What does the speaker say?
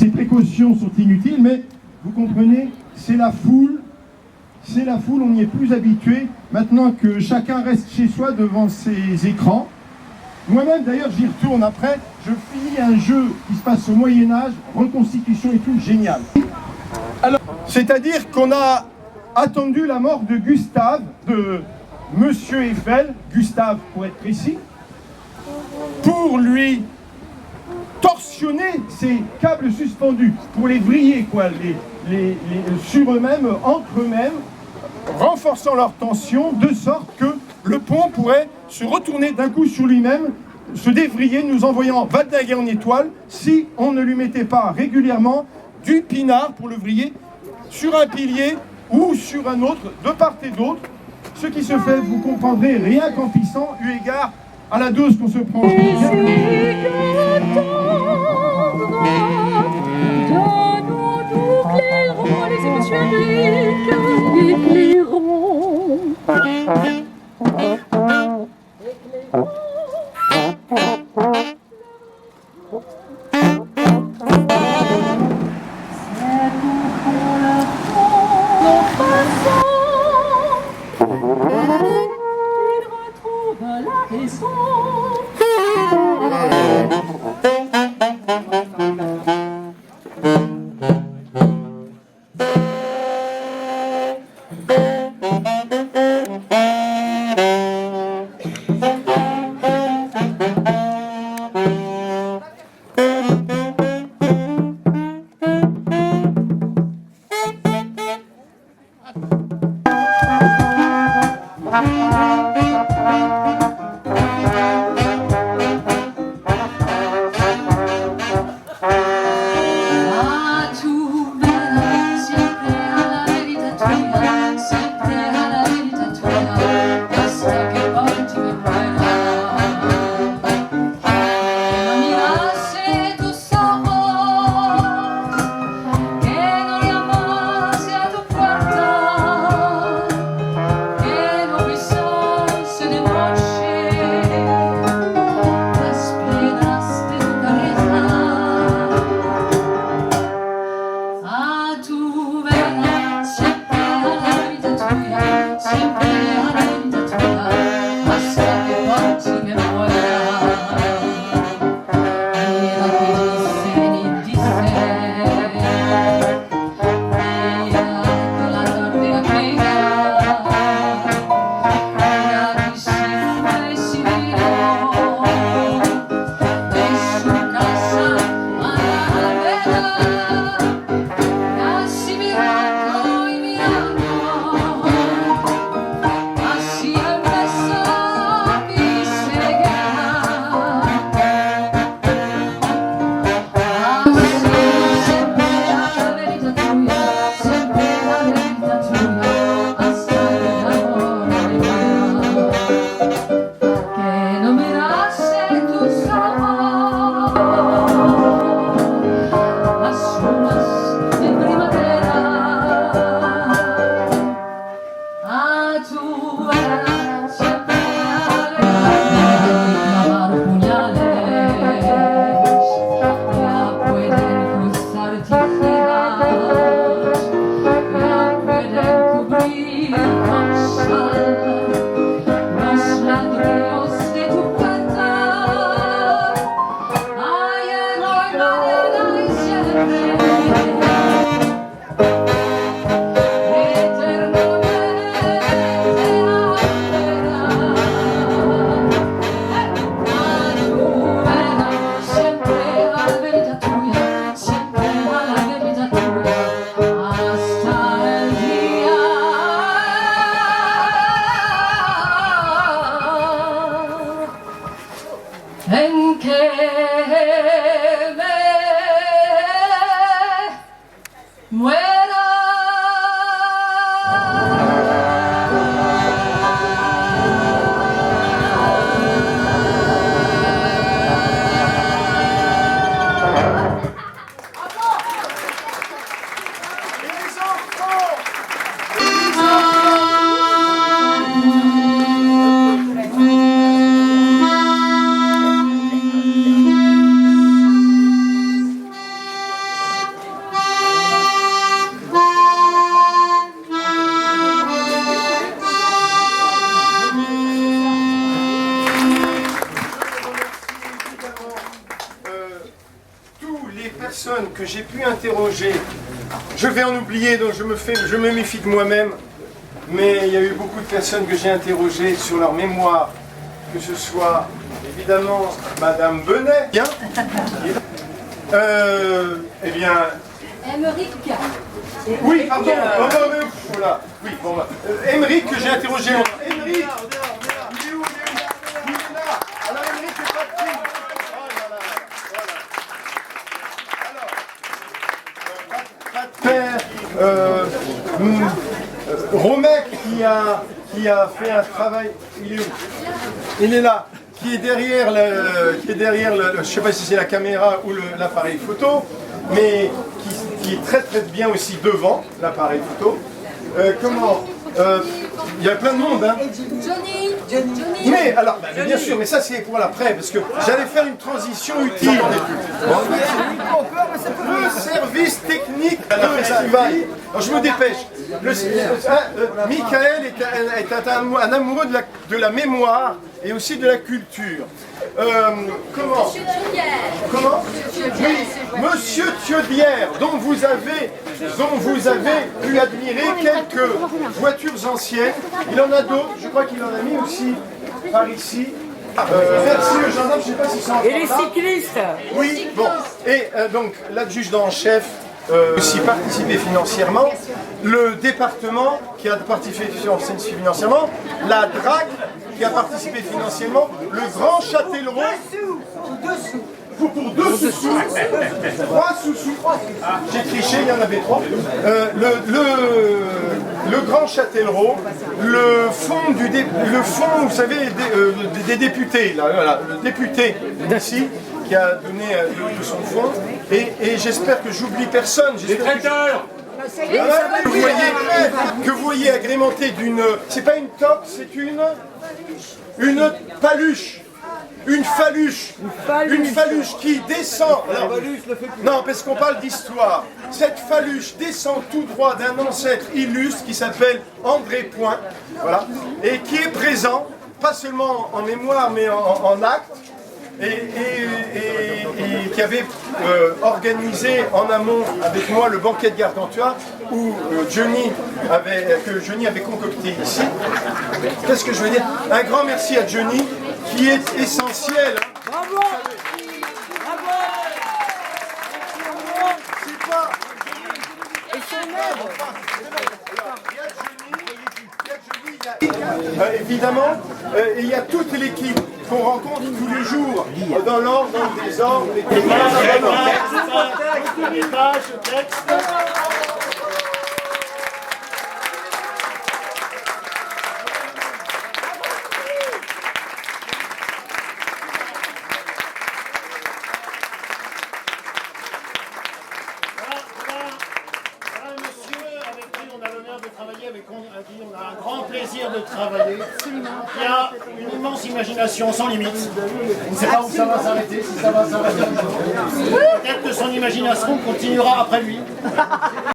ces précautions sont inutiles, mais vous comprenez, c'est la foule, on n'y est plus habitué, maintenant que chacun reste chez soi devant ses écrans. Moi-même, d'ailleurs, j'y retourne après, je finis un jeu qui se passe au Moyen-Âge, reconstitution et tout, génial. Alors, c'est-à-dire qu'on a attendu la mort de Gustave, de Monsieur Eiffel, Gustave pour être précis, pour lui torsionner ces câbles suspendus, pour les vriller, quoi, sur eux-mêmes, entre eux-mêmes, renforçant leur tension, de sorte que le pont pourrait se retourner d'un coup sur lui-même, se dévriller, nous envoyant valdinguer en étoile, si on ne lui mettait pas régulièrement du pinard pour le vriller sur un pilier ou sur un autre, de part et d'autre. Ce qui se fait, vous comprendrez, rien qu'en pissant, eu égard à la dose qu'on se prend. Les émotions éclairons. personnes que j'ai pu interroger, je vais en oublier, donc je me méfie de moi-même, mais il y a eu beaucoup de personnes que j'ai interrogées sur leur mémoire, que ce soit évidemment Madame Benet, bien, eh bien, Émeric. oui, pardon, voilà, oui, bon, Émeric que j'ai interrogé, Émeric, il est où, il est là, alors Émeric est parti, oh là là, voilà, alors, père, Romek qui a fait un travail, il est où? Il est là, qui est derrière je ne sais pas si c'est la caméra ou l'appareil photo, mais qui est très très bien aussi devant l'appareil photo. Il y a plein de monde, hein. Johnny. Mais alors, bien sûr, mais ça c'est pour l'après, parce que j'allais faire une transition utile. Le service technique de festival. Alors, je me dépêche. Michael est un amoureux de la mémoire et aussi de la culture. Comment? Oui, Monsieur Thiaudière, dont vous avez pu admirer quelques voitures anciennes. Il en a d'autres, je crois qu'il en a mis aussi par ici. Merci aux gendarmes, je ne sais pas si c'est en Et les cyclistes. Oui, bon. Et donc, l'adjudant en chef aussi participé financièrement, le département qui a participé financièrement, la DRAC qui a participé financièrement, le Grand Châtellerault pour 2 sous-sous, 3 sous-sous, j'ai triché, il y en avait 3, le Grand Châtellerault, le fond, vous savez, des députés, là, voilà, le député d'ici, qui a donné de son fonds, et j'espère que j'oublie personne. Les traiteurs que vous voyez agrémenté d'une... C'est pas une toque, c'est une paluche. Une faluche qui descend. Alors, non, parce qu'on parle d'histoire. Cette faluche descend tout droit d'un ancêtre illustre qui s'appelle André Point, voilà, et qui est présent, pas seulement en mémoire, mais en acte, et qui avait organisé en amont avec moi le banquet de Gargantua, où Johnny avait concocté ici. Qu'est-ce que je veux dire? Un grand merci à Johnny, qui est essentiel. Bravo. Bravo. C'est pas... Et son œuvre. Évidemment, il y a toute l'équipe qu'on rencontre tous les jours, dans l'ordre, dans le désordre, les textes. Avec qui on a un grand plaisir de travailler, qui a une immense imagination sans limite. On ne sait pas où ça va s'arrêter, si ça va s'arrêter un jour. Peut-être que son imagination continuera après lui.